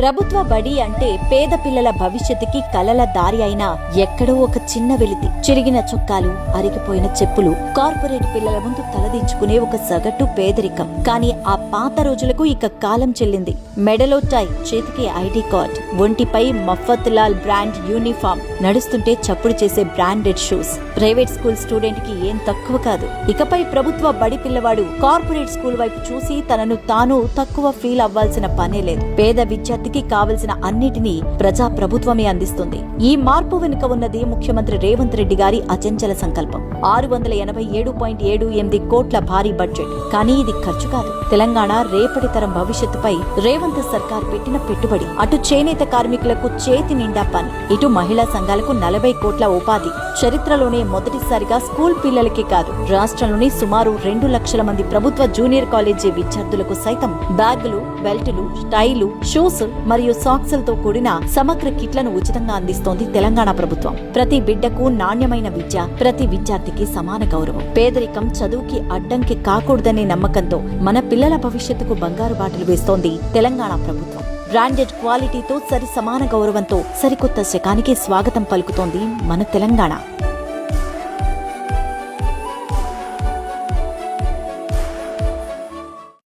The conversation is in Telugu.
ప్రభుత్వ బడి అంటే పేద పిల్లల భవిష్యత్తుకి కలల దారి అయినా ఎక్కడో ఒక చిన్న వెలితి, చిరిగిన చొక్కాలు, అరిగిపోయిన చెప్పులు, కార్పొరేట్ పిల్లల ముందు తలదించుకునే ఒక సగటు పేదరికం. కానీ ఆ పాత రోజులకు ఇక కాలం చెల్లింది. మెడలో టై, చేతికి ఐడి కార్డ్, ఒంటిపై మఫత్ లాల్ బ్రాండ్ యూనిఫామ్, నడుస్తుంటే చప్పుడు చేసే branded shoes. Private school student కి ఏం తక్కువ కాదు. ఇకపై ప్రభుత్వ బడి పిల్లవాడు కార్పొరేట్ స్కూల్ వైపు చూసి తనను తాను తక్కువ ఫీల్ అవ్వాల్సిన పనే లేదు. పేద విద్యార్థికి కావలసిన అన్నిటినీ ప్రజా ప్రభుత్వమే అందిస్తుంది. ఈ మార్పు వెనుక ఉన్నది ముఖ్యమంత్రి రేవంత్ రెడ్డి గారి అచంచల సంకల్పం. 687.78 కోట్ల భారీ బడ్జెట్. కానీ ఇది ఖర్చు కాదు. తెలంగాణ రేపటి తరం భవిష్యత్తుపై రేవంత్ సర్కార్ పెట్టిన పెట్టుబడి. అటు చేనేత కార్మికులకు చేతి నిండా పని, ఇటు మహిళా సంఘాలకు 40 కోట్ల ఉపాధి. చరిత్రలోనే మొదటిసారిగా స్కూల్ పిల్లలకే కాదు, రాష్ట్రంలోని సుమారు 2 లక్షల మంది ప్రభుత్వ జూనియర్ కాలేజీ విద్యార్థులకు సైతం బ్యాగులు, బెల్టులు, టైలు, షూస్ మరియు సాక్స్లతో కూడిన సమగ్ర కిట్లను ఉచితంగా అందిస్తోంది తెలంగాణ ప్రభుత్వం. ప్రతి బిడ్డకు నాణ్యమైన విద్య, ప్రతి విద్యార్థికి సమాన గౌరవం. పేదరికం చదువుకి అడ్డంకి కాకూడదనే నమ్మకంతో మన పిల్లల భవిష్యత్తుకు బంగారు బాటలు వేస్తోంది తెలంగాణ ప్రభుత్వం. బ్రాండెడ్ క్వాలిటీతో సరి సమాన గౌరవంతో సరికొత్త శకానికి స్వాగతం పలుకుతోంది మన తెలంగాణ.